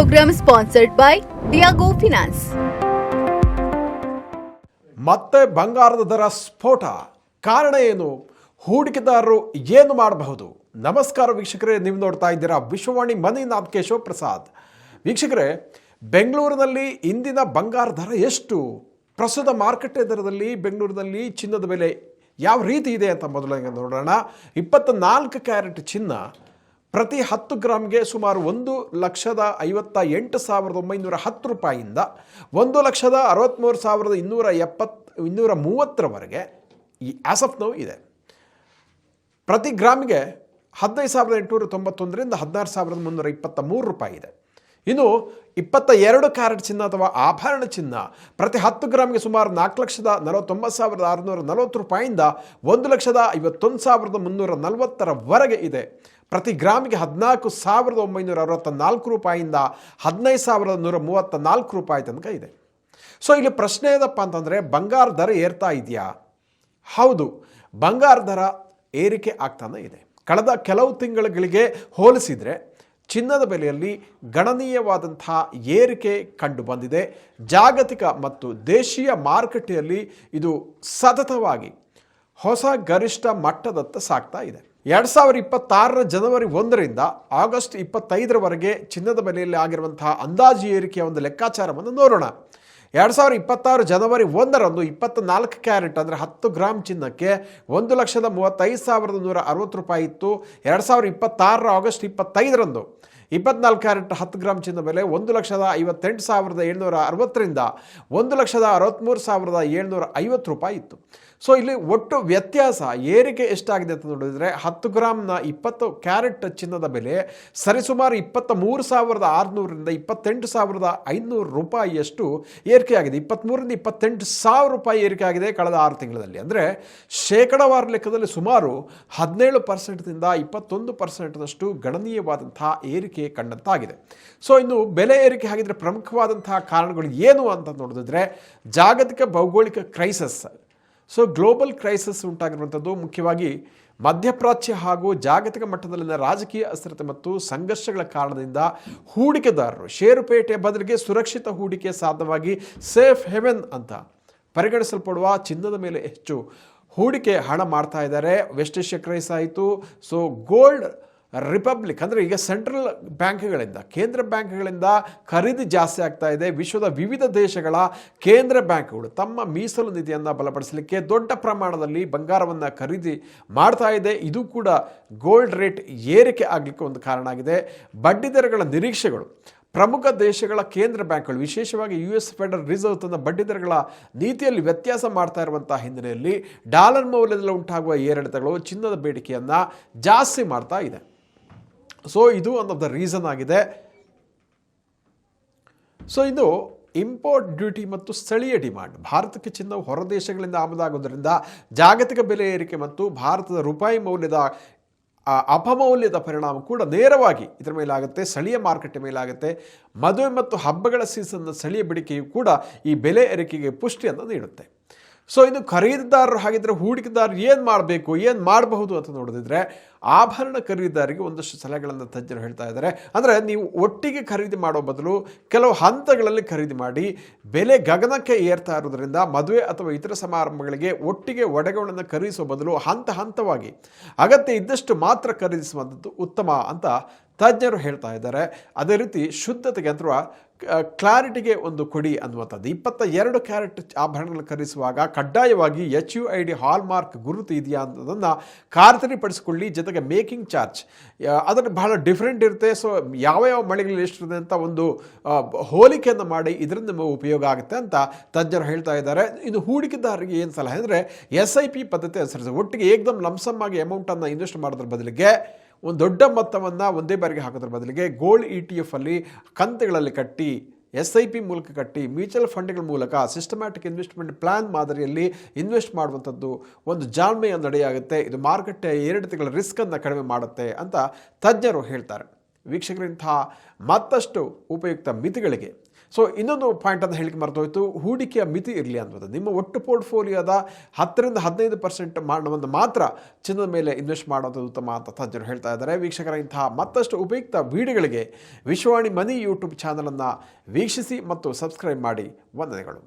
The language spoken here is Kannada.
program sponsored by Tiago Finance. ಮತ್ತೆ ಬಂಗಾರದ ದರ ಸ್ಫೋಟ. ಕಾರಣ ಏನು? ಹೂಡಿಕೆದಾರರು ಏನು ಮಾಡಬಹುದು? ನಮಸ್ಕಾರ ವೀಕ್ಷಕರೇ, ನೀವು ನೋಡ್ತಾ ಇದ್ದೀರಾ ವಿಶ್ವವಾಣಿ ಮನಿ ನಾಮಕೆ ಶಿವಪ್ರಸಾದ್. ವೀಕ್ಷಕರೇ, ಬೆಂಗಳೂರಿನಲ್ಲಿ ಇಂದಿನ ಬಂಗಾರ ದರ ಎಷ್ಟು? ಪ್ರಸ್ತುತ ಮಾರುಕಟ್ಟೆ ದರದಲ್ಲಿ ಬೆಂಗಳೂರಿನಲ್ಲಿ ಚಿನ್ನದ ಬೆಲೆ ಯಾವ ರೀತಿ ಇದೆ ಅಂತ ಮೊದಲಿಗೆ ನೋಡೋಣ. 24 ಕ್ಯಾರೆಟ್ ಚಿನ್ನ ಪ್ರತಿ 10 ಗ್ರಾಮ್ಗೆ ಸುಮಾರು 1,58,910 ರೂಪಾಯಿಯಿಂದ 1,63,230 ಈ ಆಸ್ ಆಫ್ ನೌ ಇದೆ. ಪ್ರತಿ ಗ್ರಾಮಿಗೆ 15,891ರಿಂದ 16,323 ರೂಪಾಯಿ ಇದೆ. ಇನ್ನು 22 ಕ್ಯಾರೆಟ್ ಚಿನ್ನ ಅಥವಾ ಆಭರಣ ಚಿನ್ನ ಪ್ರತಿ 10 ಗ್ರಾಮ್ಗೆ ಸುಮಾರು 4,49,640 ರೂಪಾಯಿಯಿಂದ 1,51,340 ಇದೆ. ಪ್ರತಿ ಗ್ರಾಮಿಗೆ 14,964 ರೂಪಾಯಿಯಿಂದ 15,134 ರೂಪಾಯಿ ತನಕ ಇದೆ. ಸೊ ಇಲ್ಲಿ ಪ್ರಶ್ನೆ ಏನಪ್ಪ ಅಂತಂದರೆ, ಬಂಗಾರ ದರ ಏರ್ತಾ ಇದೆಯಾ? ಹೌದು, ಬಂಗಾರ ದರ ಏರಿಕೆ ಆಗ್ತಾನೆ ಇದೆ. ಕಳೆದ ಕೆಲವು ತಿಂಗಳಿಗೆ ಹೋಲಿಸಿದರೆ ಚಿನ್ನದ ಬೆಲೆಯಲ್ಲಿ ಗಣನೀಯವಾದಂತಹ ಏರಿಕೆ ಕಂಡು ಬಂದಿದೆ. ಜಾಗತಿಕ ಮತ್ತು ದೇಶೀಯ ಮಾರುಕಟ್ಟೆಯಲ್ಲಿ ಇದು ಸತತವಾಗಿ ಹೊಸ ಗರಿಷ್ಠ ಮಟ್ಟದತ್ತ ಸಾಗ್ತಾ ಇದೆ. 2026 ಜನವರಿ 1ರಿಂದ ಆಗಸ್ಟ್ 25ರವರೆಗೆ ಚಿನ್ನದ ಬೆಲೆಯಲ್ಲಿ ಆಗಿರುವಂತಹ ಅಂದಾಜು ಏರಿಕೆಯ ಒಂದು ಲೆಕ್ಕಾಚಾರವನ್ನು ನೋಡೋಣ. 2026 ಜನವರಿ 1ರಂದು 24 ಕ್ಯಾರೆಟ್ ಅಂದರೆ 10 ಗ್ರಾಮ್ ಚಿನ್ನಕ್ಕೆ 1,35,160 ರೂಪಾಯಿ ಇತ್ತು. 2026 ಆಗಸ್ಟ್ 25ರಂದು 24 ಕ್ಯಾರೆಟ್ 10 ಗ್ರಾಮ್ ಚಿನ್ನ ಬೆಲೆ 1,58,760ರಿಂದ 1,63,750 ರೂಪಾಯಿ ಇತ್ತು. ಸೊ ಇಲ್ಲಿ ಒಟ್ಟು ವ್ಯತ್ಯಾಸ ಏರಿಕೆ ಎಷ್ಟಾಗಿದೆ ಅಂತ ನೋಡಿದರೆ 10 ಗ್ರಾಮ್ನ 20 ಕ್ಯಾರೆಟ್ ಚಿನ್ನದ ಬೆಲೆ ಸರಿಸುಮಾರು 23,600ರಿಂದ 28,500 ರೂಪಾಯಿಯಷ್ಟು ಏರಿಕೆಯಾಗಿದೆ. 23ರಿಂದ 28,000 ರೂಪಾಯಿ ಏರಿಕೆಯಾಗಿದೆ ಕಳೆದ 6 ತಿಂಗಳಲ್ಲಿ. ಅಂದರೆ ಶೇಕಡಾವಾರು ಲೆಕ್ಕದಲ್ಲಿ ಸುಮಾರು 17%ದಿಂದ 21%ನಷ್ಟು ಗಣನೀಯವಾದಂತಹ ಏರಿಕೆ ಕಂಡಂತಾಗಿದೆ. ಸೊ ಇನ್ನು ಬೆಲೆ ಏರಿಕೆ ಆಗಿದ್ರೆ ಪ್ರಮುಖವಾದಂತಹ ಕಾರಣಗಳು ಏನು ಅಂತ ನೋಡಿದ್ರೆ, ಜಾಗತಿಕ ಭೌಗೋಳಿಕ ಕ್ರೈಸಿಸ್, ಸೊ ಗ್ಲೋಬಲ್ ಕ್ರೈಸಿಸ್ ಉಂಟಾಗಿರುವಂಥದ್ದು, ಮುಖ್ಯವಾಗಿ ಮಧ್ಯಪ್ರಾಚ್ಯ ಹಾಗೂ ಜಾಗತಿಕ ಮಟ್ಟದಲ್ಲಿನ ರಾಜಕೀಯ ಅಸ್ಥಿರತೆ ಮತ್ತು ಸಂಘರ್ಷಗಳ ಕಾರಣದಿಂದ ಹೂಡಿಕೆದಾರರು ಷೇರುಪೇಟೆಯ ಬದಲಿಗೆ ಸುರಕ್ಷಿತ ಹೂಡಿಕೆ ಸಾಧನವಾಗಿ ಸೇಫ್ ಹೆವೆನ್ ಅಂತ ಪರಿಗಣಿಸಲ್ಪಡುವ ಚಿನ್ನದ ಮೇಲೆ ಹೆಚ್ಚು ಹೂಡಿಕೆ ಹಣ ಮಾಡ್ತಾ ಇದ್ದಾರೆ. ವೆಸ್ಟ್ ಏಷ್ಯಾ ಕ್ರೈಸ್ ಆಯಿತು. ಸೊ ಗೋಲ್ಡ್ ರಿಪಬ್ಲಿಕ್ ಅಂದರೆ ಈಗ ಸೆಂಟ್ರಲ್ ಬ್ಯಾಂಕ್ಗಳಿಂದ, ಕೇಂದ್ರ ಬ್ಯಾಂಕ್ಗಳಿಂದ ಖರೀದಿ ಜಾಸ್ತಿ ಆಗ್ತಾ ಇದೆ. ವಿಶ್ವದ ವಿವಿಧ ದೇಶಗಳ ಕೇಂದ್ರ ಬ್ಯಾಂಕ್ಗಳು ತಮ್ಮ ಮೀಸಲು ನಿಧಿಯನ್ನು ಬಲಪಡಿಸಲಿಕ್ಕೆ ದೊಡ್ಡ ಪ್ರಮಾಣದಲ್ಲಿ ಬಂಗಾರವನ್ನು ಖರೀದಿ ಮಾಡ್ತಾ ಇದೆ. ಇದು ಕೂಡ ಗೋಲ್ಡ್ ರೇಟ್ ಏರಿಕೆ ಆಗಲಿಕ್ಕೆ ಒಂದು ಕಾರಣ ಆಗಿದೆ. ಬಡ್ಡಿದರಗಳ ನಿರೀಕ್ಷೆಗಳು ಪ್ರಮುಖ ದೇಶಗಳ ಕೇಂದ್ರ ಬ್ಯಾಂಕ್ಗಳು, ವಿಶೇಷವಾಗಿ US ಫೆಡರಲ್ ರಿಸರ್ವ್ ತನ್ನ ಬಡ್ಡಿದರಗಳ ನೀತಿಯಲ್ಲಿ ವ್ಯತ್ಯಾಸ ಮಾಡ್ತಾ ಇರುವಂಥ ಹಿನ್ನೆಲೆಯಲ್ಲಿ ಡಾಲರ್ ಮೌಲ್ಯದಲ್ಲಿ ಉಂಟಾಗುವ ಏರಿಳಿತಗಳು ಚಿನ್ನದ ಬೇಡಿಕೆಯನ್ನು ಜಾಸ್ತಿ ಮಾಡ್ತಾ ಇದೆ. ಸೊ ಇದು ಒನ್ ಆಫ್ ದ ರೀಸನ್ ಆಗಿದೆ. ಸೊ ಇದು ಇಂಪೋರ್ಟ್ ಡ್ಯೂಟಿ ಮತ್ತು ಸ್ಥಳೀಯ ಡಿಮಾಂಡ್. ಭಾರತಕ್ಕೆ ಚಿನ್ನವು ಹೊರ ದೇಶಗಳಿಂದ ಆಮದಾಗುವುದರಿಂದ ಜಾಗತಿಕ ಬೆಲೆ ಏರಿಕೆ ಮತ್ತು ಭಾರತದ ರೂಪಾಯಿ ಮೌಲ್ಯದ ಅಪಮೌಲ್ಯದ ಪರಿಣಾಮ ಕೂಡ ನೇರವಾಗಿ ಇದರ ಮೇಲಾಗುತ್ತೆ, ಸ್ಥಳೀಯ ಮಾರುಕಟ್ಟೆ ಮೇಲಾಗುತ್ತೆ. ಮದುವೆ ಮತ್ತು ಹಬ್ಬಗಳ ಸೀಸನ್ನ ಸ್ಥಳೀಯ ಬೇಡಿಕೆಯು ಕೂಡ ಈ ಬೆಲೆ ಏರಿಕೆಗೆ ಪುಷ್ಟಿಯನ್ನು ನೀಡುತ್ತೆ. ಸೊ ಇನ್ನು ಖರೀದಿದಾರರು ಹಾಗಿದ್ರೆ ಹೂಡಿಕೆದಾರರು ಏನು ಮಾಡಬೇಕು, ಏನು ಮಾಡಬಹುದು ಅಂತ ನೋಡಿದ್ರೆ, ಆಭರಣ ಖರೀದಿದಾರರಿಗೆ ಒಂದಷ್ಟು ಸಲಹೆಗಳನ್ನು ತಜ್ಞರು ಹೇಳ್ತಾ ಇದ್ದಾರೆ. ಅಂದರೆ ನೀವು ಒಟ್ಟಿಗೆ ಖರೀದಿ ಮಾಡೋ ಬದಲು ಕೆಲವು ಹಂತಗಳಲ್ಲಿ ಖರೀದಿ ಮಾಡಿ. ಬೆಲೆ ಗಗನಕ್ಕೆ ಏರ್ತಾ ಇರೋದ್ರಿಂದ ಮದುವೆ ಅಥವಾ ಇತರ ಸಮಾರಂಭಗಳಿಗೆ ಒಟ್ಟಿಗೆ ಒಡವೆಗಳನ್ನು ಖರೀದಿಸುವ ಬದಲು ಹಂತ ಹಂತವಾಗಿ ಅಗತ್ಯ ಇದ್ದಷ್ಟು ಮಾತ್ರ ಖರೀದಿಸುವಂಥದ್ದು ಉತ್ತಮ ಅಂತ ತಜ್ಞರು ಹೇಳ್ತಾ ಇದ್ದಾರೆ. ಅದೇ ರೀತಿ ಶುದ್ಧತೆಗೆ ಅಥವಾ ಕ್ಲಾರಿಟಿಗೆ ಒಂದು ಕೊಡಿ ಅನ್ನುವಂಥದ್ದು. 22 ಕ್ಯಾರೆಟ್ ಆಭರಣಗಳನ್ನು ಖರೀದಿಸುವಾಗ ಕಡ್ಡಾಯವಾಗಿ HUID ಹಾಲ್ಮಾರ್ಕ್ ಗುರುತು ಇದೆಯಾ ಅನ್ನೋದನ್ನು ಖಾತರಿಪಡಿಸಿಕೊಳ್ಳಿ. ಜೊತೆಗೆ ಮೇಕಿಂಗ್ ಚಾರ್ಜ್ ಅದನ್ನು ಬಹಳ ಡಿಫ್ರೆಂಟ್ ಇರುತ್ತೆ. ಸೊ ಯಾವ ಮಳಿಗೆಗಳಲ್ಲಿ ಎಷ್ಟಿದೆ ಅಂತ ಒಂದು ಹೋಲಿಕೆಯನ್ನು ಮಾಡಿ, ಇದರಿಂದ ನಿಮಗೆ ಉಪಯೋಗ ಆಗುತ್ತೆ ಅಂತ ತಜ್ಞರು ಹೇಳ್ತಾ ಇದ್ದಾರೆ. ಇನ್ನು ಹೂಡಿಕೆದಾರರಿಗೆ ಏನು ಸಲಹೆ ಅಂದರೆ, SIP ಪದ್ಧತಿ ಅನುಸರಿಸಿ ಒಟ್ಟಿಗೆ ಏಕದಮ್ ಲಂಸಮ್ ಆಗಿ ಅಮೌಂಟನ್ನು ಇನ್ವೆಸ್ಟ್ ಮಾಡೋದ್ರ ಬದಲಿಗೆ ಒಂದು ದೊಡ್ಡ ಮೊತ್ತವನ್ನು ಒಂದೇ ಬಾರಿಗೆ ಹಾಕೋದ್ರ ಬದಲಿಗೆ ಗೋಲ್ಡ್ ETF ಅಲ್ಲಿ ಕಂತುಗಳಲ್ಲಿ ಕಟ್ಟಿ, SIP ಮೂಲಕ ಕಟ್ಟಿ, ಮ್ಯೂಚುವಲ್ ಫಂಡ್ಗಳ ಮೂಲಕ ಸಿಸ್ಟಮ್ಯಾಟಿಕ್ ಇನ್ವೆಸ್ಟ್ಮೆಂಟ್ ಪ್ಲಾನ್ ಮಾದರಿಯಲ್ಲಿ ಇನ್ವೆಸ್ಟ್ ಮಾಡುವಂಥದ್ದು ಒಂದು ಜಾಣ್ಮೆಯ ನಡೆಯಾಗುತ್ತೆ. ಇದು ಮಾರುಕಟ್ಟೆಯ ಏರಿಳಿತಗಳ ರಿಸ್ಕನ್ನು ಕಡಿಮೆ ಮಾಡುತ್ತೆ ಅಂತ ತಜ್ಞರು ಹೇಳ್ತಾರೆ. ವೀಕ್ಷಕರಿಂತಹ ಮತ್ತಷ್ಟು ಉಪಯುಕ್ತ ಮಿತಿಗಳಿಗೆ ಸೊ ಇನ್ನೊಂದು ಪಾಯಿಂಟನ್ನು ಹೇಳಿಕೆ ಮರೆತೋಯ್ತು, ಹೂಡಿಕೆಯ ಮಿತಿ ಇರಲಿ ಅನ್ನೋದು. ನಿಮ್ಮ ಒಟ್ಟು ಪೋರ್ಟ್ಫೋಲಿಯೋದ 10-15% ಹಣವನ್ನು ಮಾತ್ರ ಚಿನ್ನದ ಮೇಲೆ ಇನ್ವೆಸ್ಟ್ ಮಾಡೋದು ಉತ್ತಮ ಅಂತ ತಜ್ಞರು ಹೇಳ್ತಾ ಇದ್ದಾರೆ. ವೀಕ್ಷಕರ, ಇಂತಹ ಮತ್ತಷ್ಟು ಉಪಯುಕ್ತ ವಿಡಿಯೋಗಳಿಗೆ ವಿಶ್ವವಾಣಿ ಮನಿ ಯೂಟ್ಯೂಬ್ ಚಾನಲನ್ನು ವೀಕ್ಷಿಸಿ ಮತ್ತು ಸಬ್ಸ್ಕ್ರೈಬ್ ಮಾಡಿ. ವಂದನೆಗಳು.